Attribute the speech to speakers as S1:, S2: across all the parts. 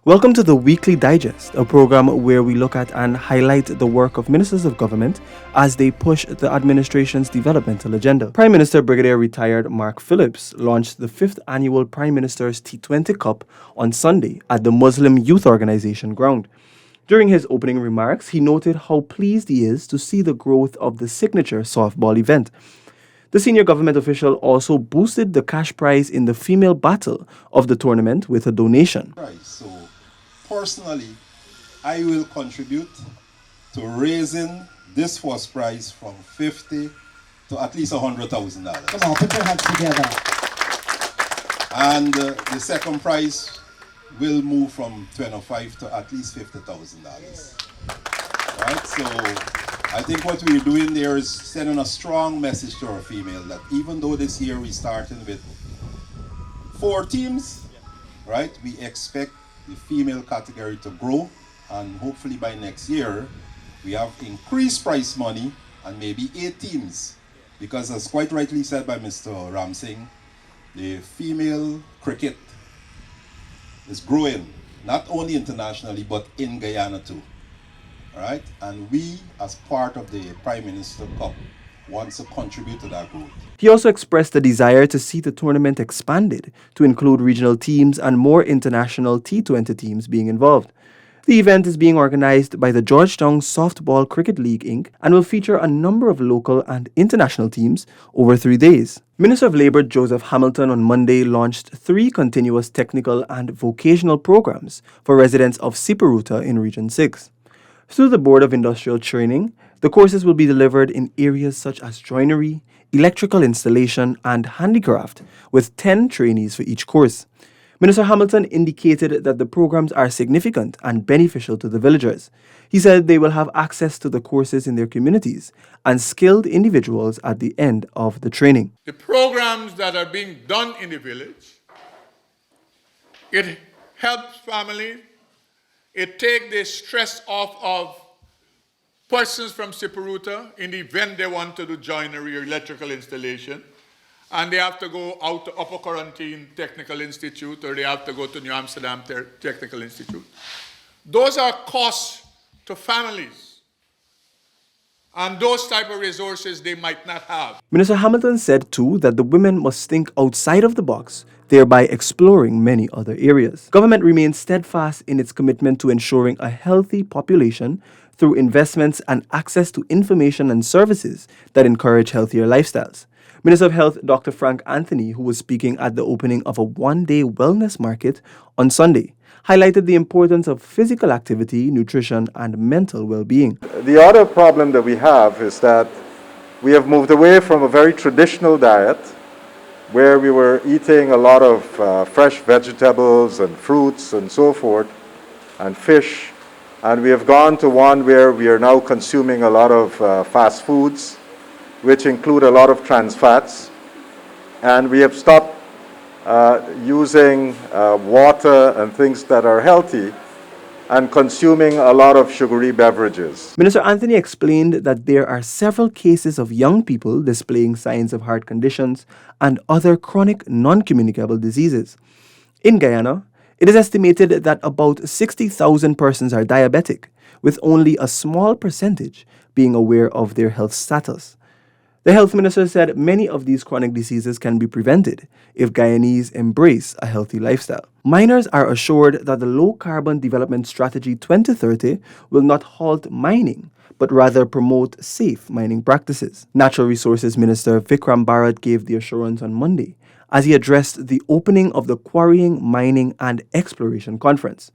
S1: Welcome to the Weekly Digest, a program where we look at and highlight the work of ministers of government as they push the administration's developmental agenda. Prime Minister Brigadier Retired Mark Phillips launched the 5th annual Prime Minister's T20 Cup on Sunday at the Muslim Youth Organization ground. During his opening remarks, he noted how pleased he is to see the growth of the signature softball event. The senior government official also boosted the cash prize in the female battle of the tournament with a donation.
S2: So, personally, I will contribute to raising this first prize from $50,000 to at least $100,000.
S3: Come on, put your hands together.
S2: And the second prize will move from $25,000 to at least $50,000. Right? So, I think what we're doing there is sending a strong message to our female that even though this year we're starting with 4 teams, right? We expect the female category to grow, and hopefully by next year we have increased prize money and maybe 8 teams, because as quite rightly said by Mr. Ramsingh, the female cricket is growing, not only internationally but in Guyana too. Right? And we, as part of the Prime Minister Cup, want to contribute to that growth.
S1: He also expressed a desire to see the tournament expanded to include regional teams and more international T20 teams being involved. The event is being organized by the Georgetown Softball Cricket League Inc. and will feature a number of local and international teams over 3 days. Minister of Labour Joseph Hamilton on Monday launched 3 continuous technical and vocational programs for residents of Siparuta in Region 6. Through the Board of Industrial Training, the courses will be delivered in areas such as joinery, electrical installation, and handicraft, with 10 trainees for each course. Minister Hamilton indicated that the programs are significant and beneficial to the villagers. He said they will have access to the courses in their communities and skilled individuals at the end of the training.
S4: The programs that are being done in the village, it helps families. It takes the stress off of persons from Siparuta in the event they want to do joinery or electrical installation, and they have to go out to Upper Quarantine Technical Institute, or they have to go to New Amsterdam Technical Institute. Those are costs to families, and those type of resources they might not have.
S1: Minister Hamilton said too that the women must think outside of the box, thereby exploring many other areas. Government remains steadfast in its commitment to ensuring a healthy population through investments and access to information and services that encourage healthier lifestyles. Minister of Health Dr. Frank Anthony, who was speaking at the opening of a one-day wellness market on Sunday, highlighted the importance of physical activity, nutrition, and mental well-being.
S5: The other problem that we have is that we have moved away from a very traditional diet where we were eating a lot of fresh vegetables and fruits and so forth, and fish, and we have gone to one where we are now consuming a lot of fast foods, which include a lot of trans fats, and we have stopped using water and things that are healthy and consuming a lot of sugary beverages.
S1: Minister Anthony explained that there are several cases of young people displaying signs of heart conditions and other chronic non-communicable diseases. In Guyana, it is estimated that about 60,000 persons are diabetic, with only a small percentage being aware of their health status. The health minister said many of these chronic diseases can be prevented if Guyanese embrace a healthy lifestyle. Miners are assured that the Low Carbon Development Strategy 2030 will not halt mining, but rather promote safe mining practices. Natural Resources Minister Vikram Bharat gave the assurance on Monday as he addressed the opening of the Quarrying, Mining and Exploration Conference.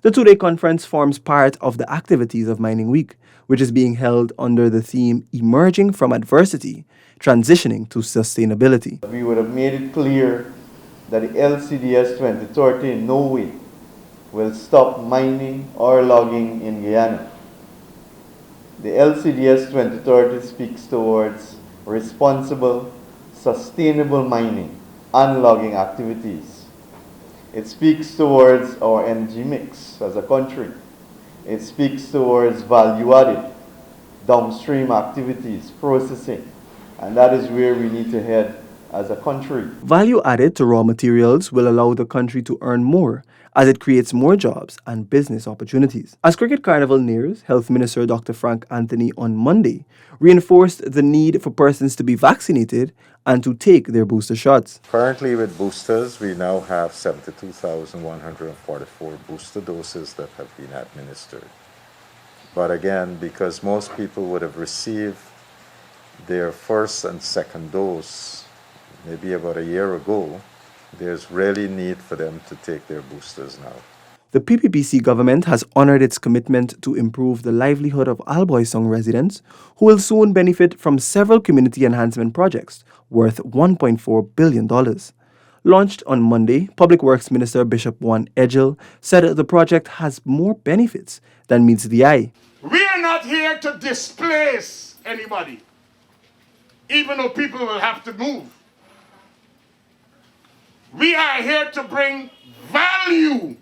S1: The 2-day conference forms part of the activities of Mining Week, which is being held under the theme Emerging from Adversity, Transitioning to Sustainability.
S6: We would have made it clear that the LCDS 2030 in no way will stop mining or logging in Guyana. The LCDS 2030 speaks towards responsible, sustainable mining and logging activities. It speaks towards our energy mix as a country. It speaks towards value-added, downstream activities, processing, and that is where we need to head as a country.
S1: Value added to raw materials will allow the country to earn more as it creates more jobs and business opportunities. As Cricket Carnival nears, Health Minister Dr. Frank Anthony on Monday reinforced the need for persons to be vaccinated and to take their booster shots.
S5: Currently with boosters, we now have 72,144 booster doses that have been administered. But again, because most people would have received their first and second dose maybe about a year ago, there's really need for them to take their boosters now.
S1: The PPPC government has honored its commitment to improve the livelihood of Alboisong residents who will soon benefit from several community enhancement projects worth $1.4 billion. Launched on Monday, Public Works Minister Bishop Juan Edgell said the project has more benefits than meets the eye.
S3: We are not here to displace anybody, even though people will have to move. We are here to bring value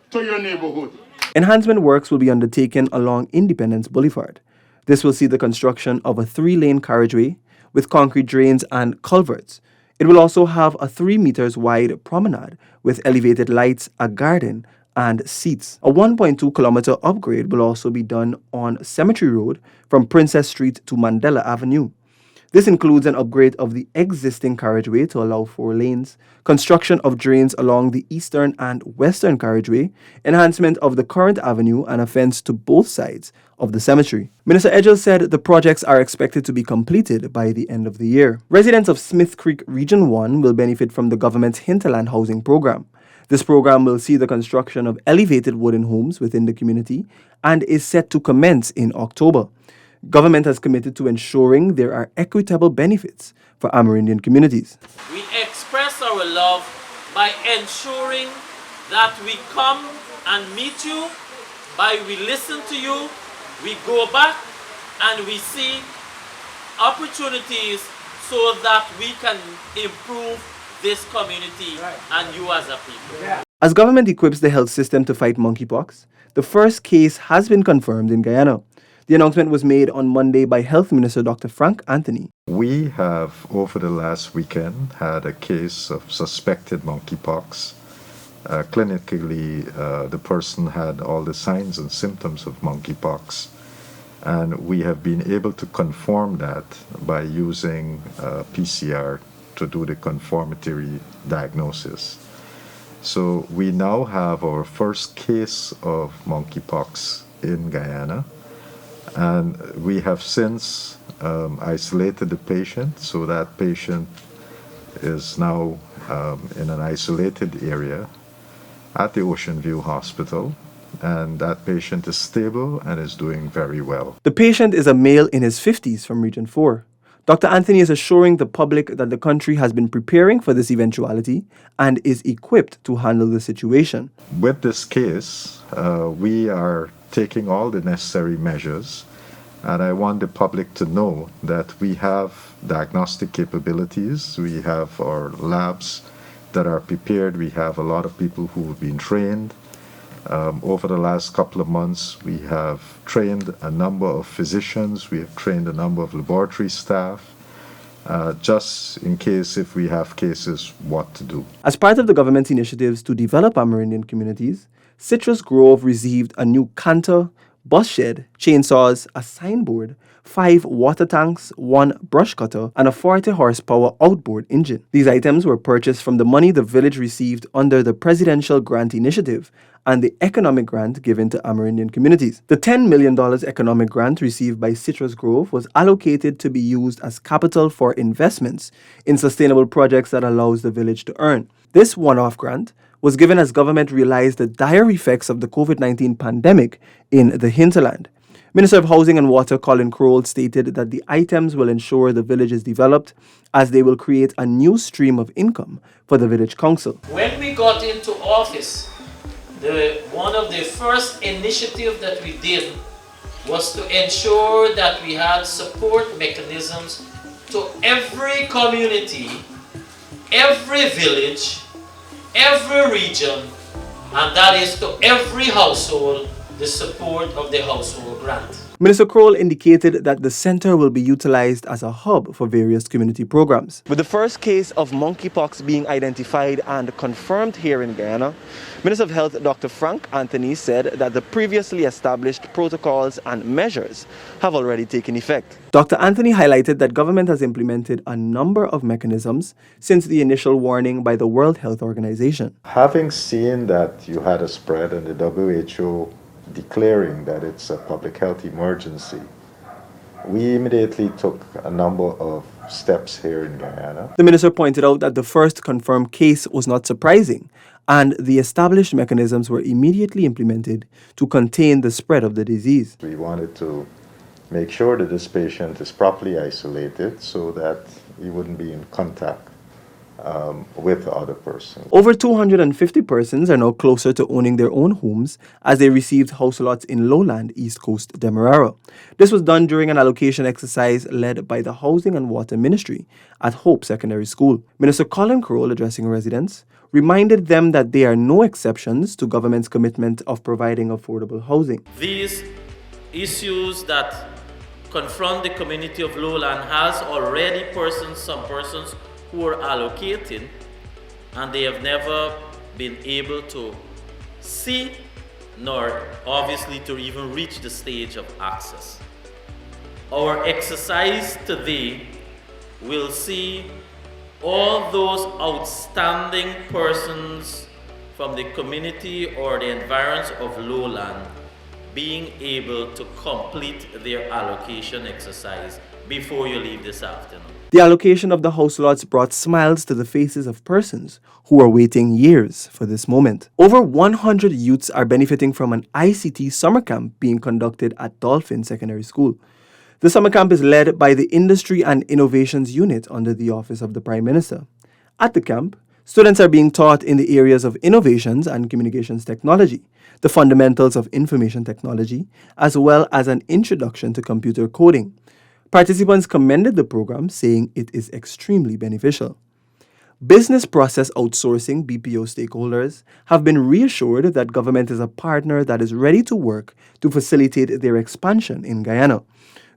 S3: to your neighborhood.
S1: Enhancement works will be undertaken along Independence Boulevard. This will see the construction of a 3-lane carriageway with concrete drains and culverts. It will also have a 3 meters wide promenade with elevated lights, a garden, and seats. A 1.2 kilometer upgrade will also be done on Cemetery Road from Princess Street to Mandela Avenue. This includes an upgrade of the existing carriageway to allow 4 lanes, construction of drains along the eastern and western carriageway, enhancement of the current avenue, and a fence to both sides of the cemetery. Minister Edgell said the projects are expected to be completed by the end of the year. Residents of Smith Creek Region 1 will benefit from the government's Hinterland Housing Program. This program will see the construction of elevated wooden homes within the community and is set to commence in October. Government has committed to ensuring there are equitable benefits for Amerindian communities.
S7: We express our love by ensuring that we come and meet you, by we listen to you, we go back and we see opportunities so that we can improve this community and you as a people.
S1: As government equips the health system to fight monkeypox, the first case has been confirmed in Guyana. The announcement was made on Monday by Health Minister Dr. Frank Anthony.
S5: We have, over the last weekend, had a case of suspected monkeypox. Clinically, the person had all the signs and symptoms of monkeypox, and we have been able to confirm that by using PCR to do the confirmatory diagnosis. So we now have our first case of monkeypox in Guyana. And we have since isolated the patient, so that patient is now in an isolated area at the Ocean View Hospital, and that patient is stable and is doing very well.
S1: The patient is a male in his 50s from Region 4. Dr. Anthony is assuring the public that the country has been preparing for this eventuality and is equipped to handle the situation.
S5: With this case, we are taking all the necessary measures, and I want the public to know that we have diagnostic capabilities, we have our labs that are prepared, we have a lot of people who have been trained. Over the last couple of months, we have trained a number of physicians, we have trained a number of laboratory staff, just in case if we have cases, what to do.
S1: As part of the government's initiatives to develop Amerindian communities, Citrus Grove received a new canter, bus shed, chainsaws, a signboard, 5 water tanks, 1 brush cutter, and a 40 horsepower outboard engine. These items were purchased from the money the village received under the Presidential Grant Initiative and the economic grant given to Amerindian communities. The $10 million economic grant received by Citrus Grove was allocated to be used as capital for investments in sustainable projects that allows the village to earn. This one-off grant was given as government realized the dire effects of the COVID-19 pandemic in the hinterland. Minister of Housing and Water Colin Crowell stated that the items will ensure the village is developed as they will create a new stream of income for the village council.
S7: When we got into office, one of the first initiatives that we did was to ensure that we had support mechanisms to every community, every village, every region, and that is to every household the support of the household grant.
S1: Minister Kroll indicated that the center will be utilized as a hub for various community programs. With the first case of monkeypox being identified and confirmed here in Guyana, Minister of Health Dr. Frank Anthony said that the previously established protocols and measures have already taken effect. Dr. Anthony highlighted that government has implemented a number of mechanisms since the initial warning by the World Health Organization.
S5: Having seen that you had a spread and the WHO declaring that it's a public health emergency, we immediately took a number of steps here in Guyana.
S1: The minister pointed out that the first confirmed case was not surprising, and the established mechanisms were immediately implemented to contain the spread of the disease.
S5: We wanted to make sure that this patient is properly isolated so that he wouldn't be in contact with other persons.
S1: Over 250 persons are now closer to owning their own homes as they received house lots in lowland East Coast Demerara. This was done during an allocation exercise led by the Housing and Water Ministry at Hope Secondary School. Minister Colin Kroll, addressing residents, reminded them that there are no exceptions to government's commitment of providing affordable housing.
S7: These issues that confront the community of lowland has already some persons who are allocated, and they have never been able to see nor obviously to even reach the stage of access. Our exercise today will see all those outstanding persons from the community or the environs of lowland being able to complete their allocation exercise before you leave this afternoon.
S1: The allocation of the house lots brought smiles to the faces of persons who were waiting years for this moment. Over 100 youths are benefiting from an ICT summer camp being conducted at Dolphin Secondary School. The summer camp is led by the Industry and Innovations Unit under the Office of the Prime Minister. At the camp, students are being taught in the areas of innovations and communications technology, the fundamentals of information technology, as well as an introduction to computer coding. Participants commended the program, saying it is extremely beneficial. Business process outsourcing BPO stakeholders have been reassured that government is a partner that is ready to work to facilitate their expansion in Guyana.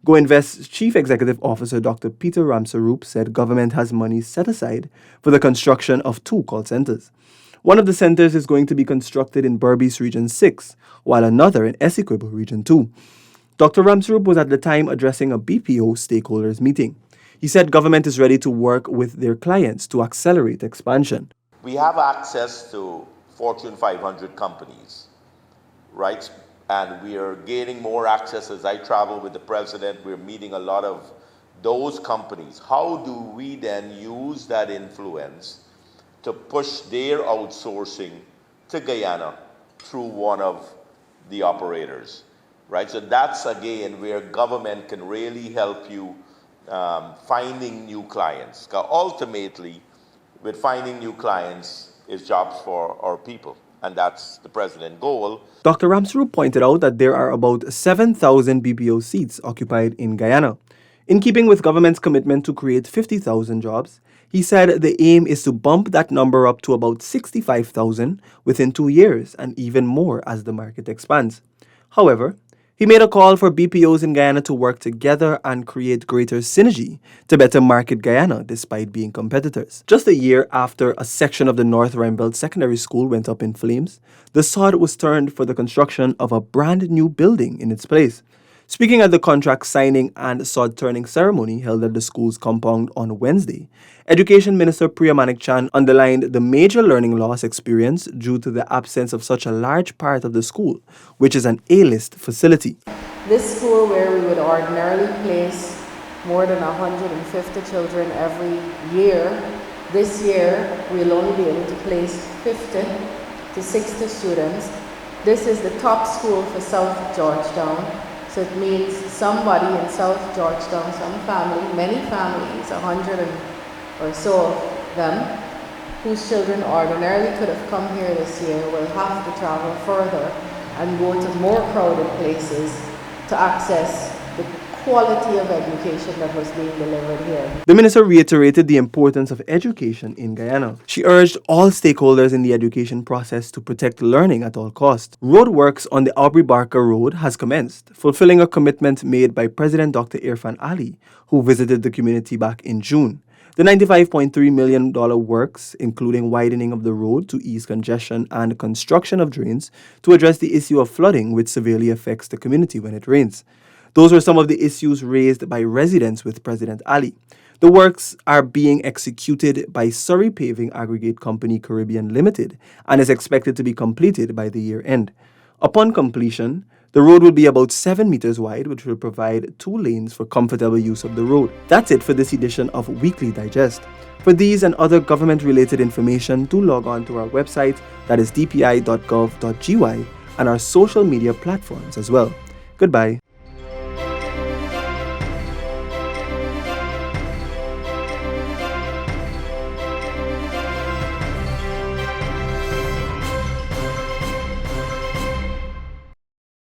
S1: GoInvest's Chief Executive Officer Dr. Peter Ramsaroop said government has money set aside for the construction of 2 call centers. One of the centers is going to be constructed in Berbice Region 6, while another in Essequibo Region 2. Dr. Ramsaroop was at the time addressing a BPO stakeholders meeting. He said government is ready to work with their clients to accelerate expansion.
S8: We have access to Fortune 500 companies, right? And we are gaining more access as I travel with the president. We're meeting a lot of those companies. How do we then use that influence to push their outsourcing to Guyana through one of the operators? Right, so that's again where government can really help you finding new clients. Because ultimately, with finding new clients is jobs for our people, and that's the president's goal.
S1: Dr. Ramsaroop pointed out that there are about 7,000 BPO seats occupied in Guyana. In keeping with government's commitment to create 50,000 jobs, he said the aim is to bump that number up to about 65,000 within 2 years and even more as the market expands. However, he made a call for BPOs in Guyana to work together and create greater synergy to better market Guyana despite being competitors. Just a year after a section of the North Rheinbelt Secondary School went up in flames, the sod was turned for the construction of a brand new building in its place. Speaking at the contract signing and sod turning ceremony held at the school's compound on Wednesday, Education Minister Priya Manik-Chan underlined the major learning loss experienced due to the absence of such a large part of the school, which is an A-list facility.
S9: This school, where we would ordinarily place more than 150 children every year, this year we'll only be able to place 50 to 60 students. This is the top school for South Georgetown. So it means somebody in South Georgetown, some family, many families, 100 or so of them, whose children ordinarily could have come here this year will have to travel further and go to more crowded places to access the quality of education that was being delivered here.
S1: The minister reiterated the importance of education in Guyana. She urged all stakeholders in the education process to protect learning at all costs. Roadworks on the Aubrey Barker Road has commenced, fulfilling a commitment made by President Dr. Irfan Ali, who visited the community back in June. The $95.3 million works, including widening of the road to ease congestion and construction of drains to address the issue of flooding, which severely affects the community when it rains. Those were some of the issues raised by residents with President Ali. The works are being executed by Surrey Paving Aggregate Company Caribbean Limited and is expected to be completed by the year end. Upon completion, the road will be about 7 meters wide, which will provide 2 lanes for comfortable use of the road. That's it for this edition of Weekly Digest. For these and other government-related information, do log on to our website, that is dpi.gov.gy, and our social media platforms as well. Goodbye.